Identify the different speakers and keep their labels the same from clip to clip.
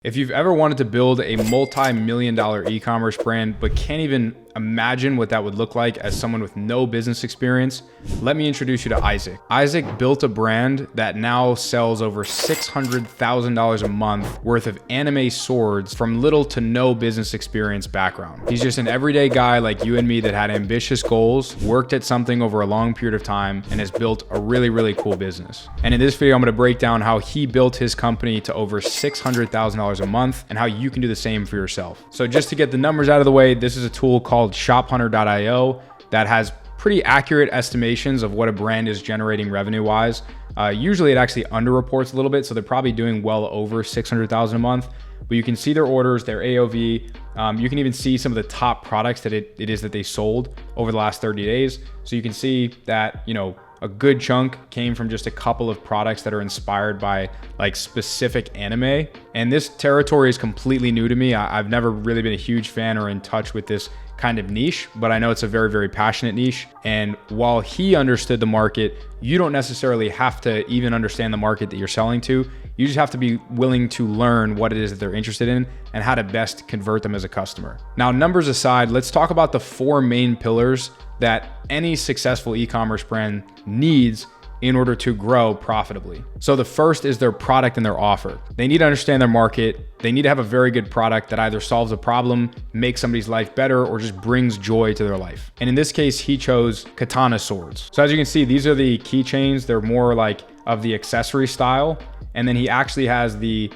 Speaker 1: If you've ever wanted to build a multi-million-dollar e-commerce brand, but can't even imagine what that would look like as someone with no business experience, let me introduce you to Isaac. Isaac built a brand that now sells over $600,000 a month worth of anime swords from little to no business experience background. He's just an everyday guy like you and me that had ambitious goals, worked at something over a long period of time, and has built a really, really cool business. And in this video, I'm gonna break down how he built his company to over $600,000 a month and how you can do the same for yourself. So just to get the numbers out of the way, this is a tool called shophunter.io that has pretty accurate estimations of what a brand is generating revenue wise. Usually it actually underreports a little bit, so they're probably doing well over $600,000 a month, but you can see their orders, their AOV. You can even see some of the top products that it is that they sold over the last 30 days. So you can see that, a good chunk came from just a couple of products that are inspired by like specific anime. And this territory is completely new to me. I've never really been a huge fan or in touch with this kind of niche, but I know it's a very, very passionate niche. And while he understood the market, you don't necessarily have to even understand the market that you're selling to. You just have to be willing to learn what it is that they're interested in and how to best convert them as a customer. Now, numbers aside, let's talk about the four main pillars that any successful e-commerce brand needs in order to grow profitably. So the first is their product and their offer. They need to understand their market. They need to have a very good product that either solves a problem, makes somebody's life better, or just brings joy to their life. And in this case, he chose Katana swords. So as you can see, these are the keychains. They're more like of the accessory style. And then he actually has the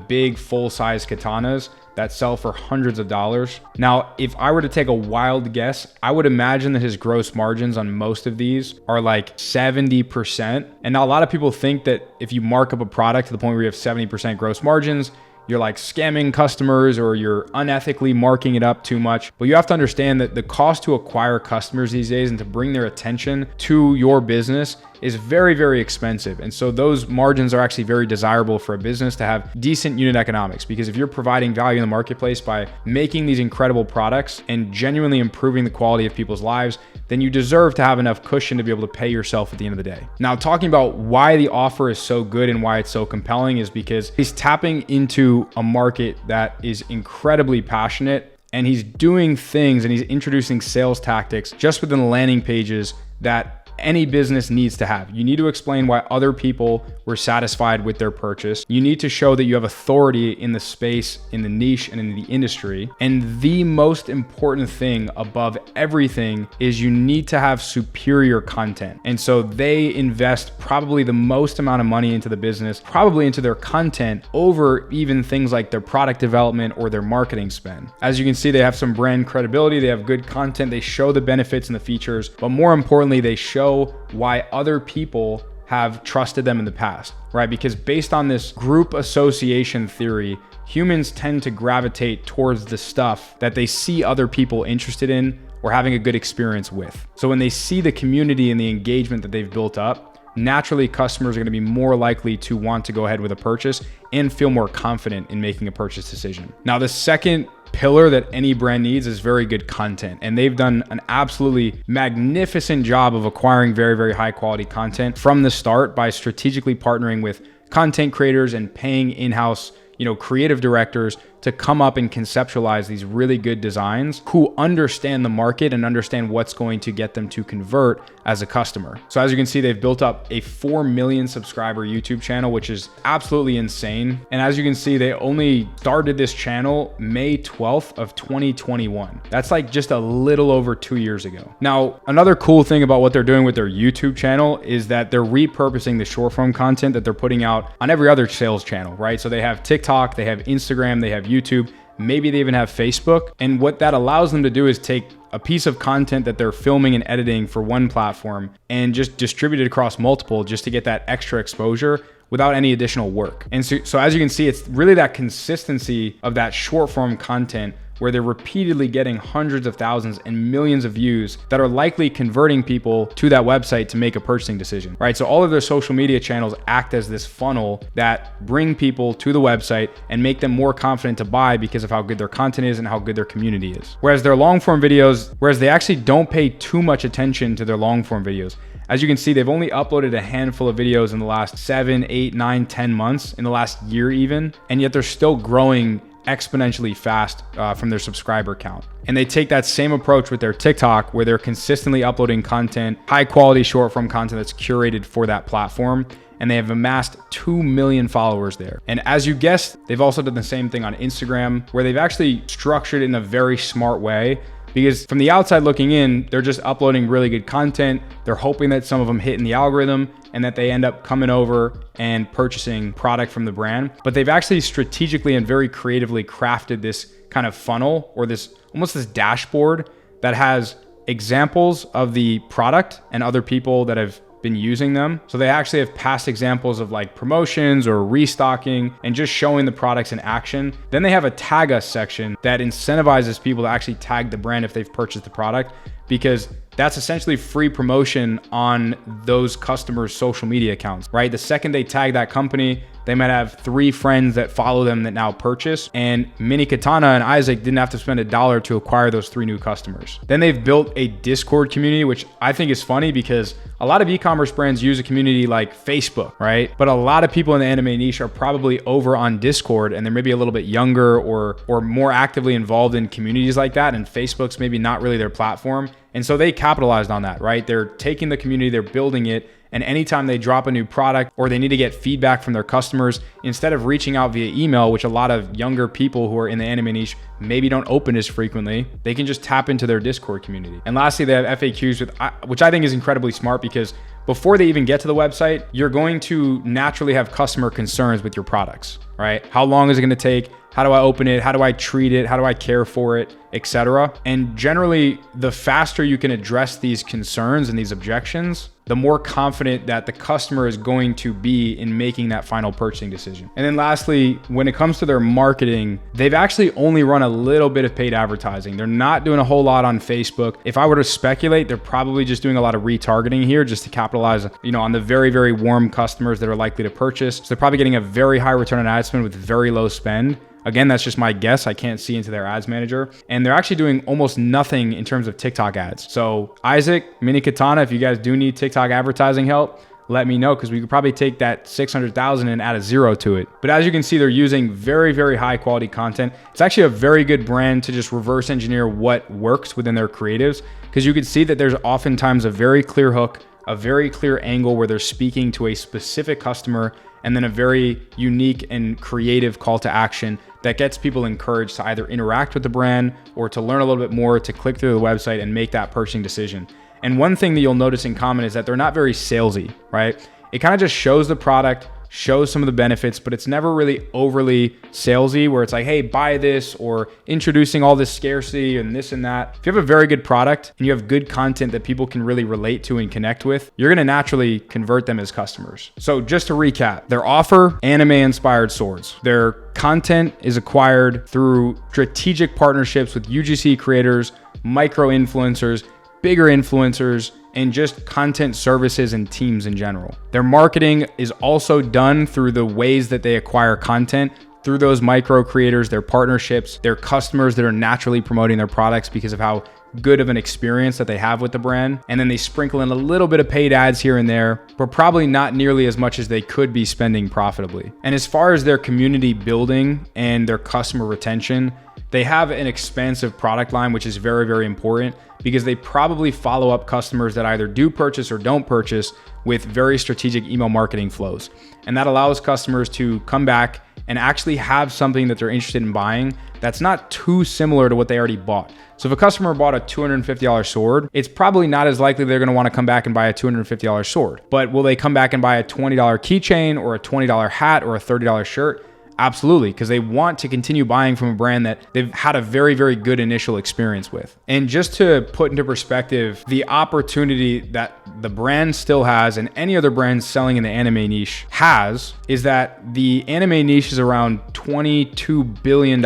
Speaker 1: big full-size katanas that sell for hundreds of dollars. Now, if I were to take a wild guess, I would imagine that his gross margins on most of these are like 70%. And now a lot of people think that if you mark up a product to the point where you have 70% gross margins, you're like scamming customers or you're unethically marking it up too much. But you have to understand that the cost to acquire customers these days and to bring their attention to your business is very, very expensive. And so those margins are actually very desirable for a business to have decent unit economics, because if you're providing value in the marketplace by making these incredible products and genuinely improving the quality of people's lives, then you deserve to have enough cushion to be able to pay yourself at the end of the day. Now, talking about why the offer is so good and why it's so compelling is because he's tapping into a market that is incredibly passionate, and he's doing things and he's introducing sales tactics just within the landing pages that any business needs to have. You need to explain why other people were satisfied with their purchase. You need to show that you have authority in the space, in the niche, and in the industry. And the most important thing above everything is you need to have superior content. And so they invest probably the most amount of money into the business, probably into their content over even things like their product development or their marketing spend. As you can see, they have some brand credibility, they have good content, they show the benefits and the features, but more importantly, they show why other people have trusted them in the past, right? Because based on this group association theory, humans tend to gravitate towards the stuff that they see other people interested in or having a good experience with. So when they see the community and the engagement that they've built up, naturally customers are going to be more likely to want to go ahead with a purchase and feel more confident in making a purchase decision. Now, the second pillar that any brand needs is very good content. And they've done an absolutely magnificent job of acquiring very, very high quality content from the start by strategically partnering with content creators and paying in-house, creative directors to come up and conceptualize these really good designs who understand the market and understand what's going to get them to convert as a customer. So as you can see, they've built up a 4 million subscriber YouTube channel, which is absolutely insane. And as you can see, they only started this channel May 12th of 2021. That's like just a little over 2 years ago. Now, another cool thing about what they're doing with their YouTube channel is that they're repurposing the short form content that they're putting out on every other sales channel, right? So they have TikTok, they have Instagram, they have YouTube, maybe they even have Facebook. And what that allows them to do is take a piece of content that they're filming and editing for one platform and just distribute it across multiple just to get that extra exposure without any additional work. And so as you can see, it's really that consistency of that short form content where they're repeatedly getting hundreds of thousands and millions of views that are likely converting people to that website to make a purchasing decision, right? So all of their social media channels act as this funnel that bring people to the website and make them more confident to buy because of how good their content is and how good their community is. Whereas their long form videos, they actually don't pay too much attention to their long form videos. As you can see, they've only uploaded a handful of videos in the last 7, 8, 9, 10 months, in the last year even, and yet they're still growing exponentially fast from their subscriber count. And they take that same approach with their TikTok, where they're consistently uploading content, high quality short form content that's curated for that platform. And they have amassed 2 million followers there. And as you guessed, they've also done the same thing on Instagram, where they've actually structured it in a very smart way. Because from the outside looking in, they're just uploading really good content. They're hoping that some of them hit in the algorithm and that they end up coming over and purchasing product from the brand. But they've actually strategically and very creatively crafted this kind of funnel, or this almost this dashboard that has examples of the product and other people that have been using them. So they actually have past examples of like promotions or restocking and just showing the products in action. Then they have a tag us section that incentivizes people to actually tag the brand if they've purchased the product, because that's essentially free promotion on those customers' social media accounts, right? The second they tag that company, they might have 3 friends that follow them that now purchase. And Mini Katana and Isaac didn't have to spend $1 to acquire those 3 new customers. Then they've built a Discord community, which I think is funny because a lot of e-commerce brands use a community like Facebook, right? But a lot of people in the anime niche are probably over on Discord, and they're maybe a little bit younger or more actively involved in communities like that. And Facebook's maybe not really their platform. And so they capitalized on that, right? They're taking the community, they're building it. And anytime they drop a new product or they need to get feedback from their customers, instead of reaching out via email, which a lot of younger people who are in the anime niche maybe don't open as frequently, they can just tap into their Discord community. And lastly, they have FAQs, which I think is incredibly smart, because before they even get to the website, you're going to naturally have customer concerns with your products, right? How long is it going to take? How do I open it? How do I treat it? How do I care for it, etc.? And generally, the faster you can address these concerns and these objections, the more confident that the customer is going to be in making that final purchasing decision. And then lastly, when it comes to their marketing, they've actually only run a little bit of paid advertising. They're not doing a whole lot on Facebook. If I were to speculate, they're probably just doing a lot of retargeting here just to capitalize, on the very, very warm customers that are likely to purchase. So they're probably getting a very high return on ad spend with very low spend. Again, that's just my guess. I can't see into their ads manager. And they're actually doing almost nothing in terms of TikTok ads. So Isaac, Mini Katana, if you guys do need TikTok advertising help, let me know, because we could probably take that 600,000 and add a 0 to it. But as you can see, they're using very, very high quality content. It's actually a very good brand to just reverse engineer what works within their creatives, because you can see that there's oftentimes a very clear hook, a very clear angle where they're speaking to a specific customer, and then a very unique and creative call to action that gets people encouraged to either interact with the brand or to learn a little bit more, to click through the website and make that purchasing decision. And one thing that you'll notice in common is that they're not very salesy, right? It kind of just shows the product, shows some of the benefits, but it's never really overly salesy where it's like, hey, buy this, or introducing all this scarcity and this and that. If you have a very good product and you have good content that people can really relate to and connect with, you're going to naturally convert them as customers. So just to recap, their offer, anime-inspired swords. Their content is acquired through strategic partnerships with UGC creators, micro-influencers, bigger influencers, and just content services and teams in general. Their marketing is also done through the ways that they acquire content, through those micro creators, their partnerships, their customers that are naturally promoting their products because of how good of an experience that they have with the brand. And then they sprinkle in a little bit of paid ads here and there, but probably not nearly as much as they could be spending profitably. And as far as their community building and their customer retention, they have an expansive product line, which is very, very important, because they probably follow up customers that either do purchase or don't purchase with very strategic email marketing flows. And that allows customers to come back and actually have something that they're interested in buying that's not too similar to what they already bought. So if a customer bought a $250 sword, it's probably not as likely they're going to want to come back and buy a $250 sword. But will they come back and buy a $20 keychain or a $20 hat or a $30 shirt? Absolutely, because they want to continue buying from a brand that they've had a very, very good initial experience with. And just to put into perspective, the opportunity that the brand still has, and any other brand selling in the anime niche has, is that the anime niche is around $22 billion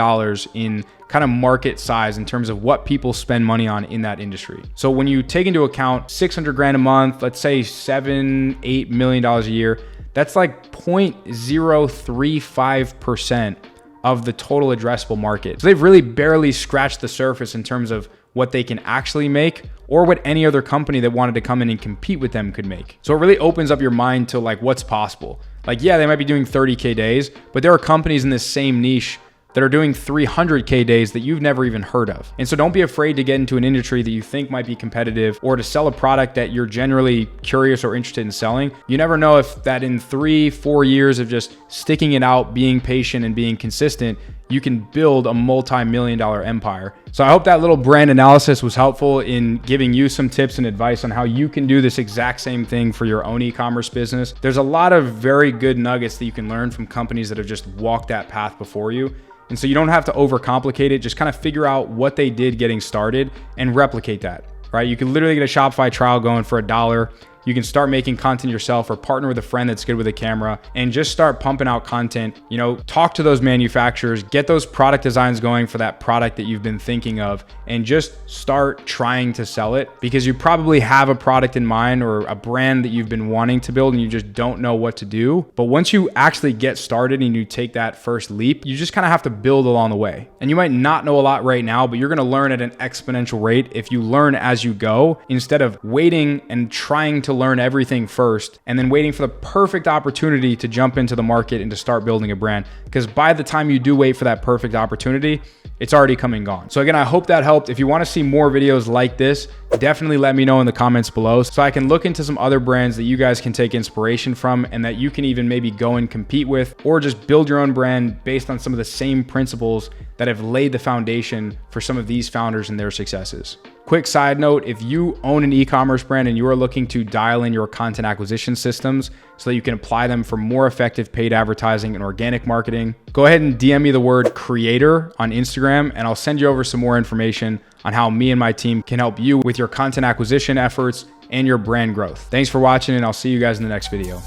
Speaker 1: in kind of market size in terms of what people spend money on in that industry. So when you take into account 600 grand a month, let's say $7-8 million a year, that's like 0.035% of the total addressable market. So they've really barely scratched the surface in terms of what they can actually make or what any other company that wanted to come in and compete with them could make. So it really opens up your mind to like what's possible. Like, yeah, they might be doing 30K days, but there are companies in this same niche that are doing 300K days that you've never even heard of. And so don't be afraid to get into an industry that you think might be competitive or to sell a product that you're generally curious or interested in selling. You never know if that in 3-4 years of just sticking it out, being patient and being consistent, you can build a multi-million-dollar empire. So I hope that little brand analysis was helpful in giving you some tips and advice on how you can do this exact same thing for your own e-commerce business. There's a lot of very good nuggets that you can learn from companies that have just walked that path before you. And so you don't have to overcomplicate it. Just kind of figure out what they did getting started and replicate that, right? You can literally get a Shopify trial going for $1. You can start making content yourself or partner with a friend that's good with a camera and just start pumping out content. You know, talk to those manufacturers, get those product designs going for that product that you've been thinking of, and just start trying to sell it, because you probably have a product in mind or a brand that you've been wanting to build and you just don't know what to do. But once you actually get started and you take that first leap, you just kind of have to build along the way. And you might not know a lot right now, but you're going to learn at an exponential rate if you learn as you go, instead of waiting and trying to learn everything first and then waiting for the perfect opportunity to jump into the market and to start building a brand. Because by the time you do wait for that perfect opportunity, it's already come and gone. So again, I hope that helped. If you want to see more videos like this, definitely let me know in the comments below so I can look into some other brands that you guys can take inspiration from and that you can even maybe go and compete with, or just build your own brand based on some of the same principles that have laid the foundation for some of these founders and their successes. Quick side note, if you own an e-commerce brand and you are looking to dial in your content acquisition systems so that you can apply them for more effective paid advertising and organic marketing, go ahead and DM me the word creator on Instagram and I'll send you over some more information on how me and my team can help you with your content acquisition efforts and your brand growth. Thanks for watching, and I'll see you guys in the next video.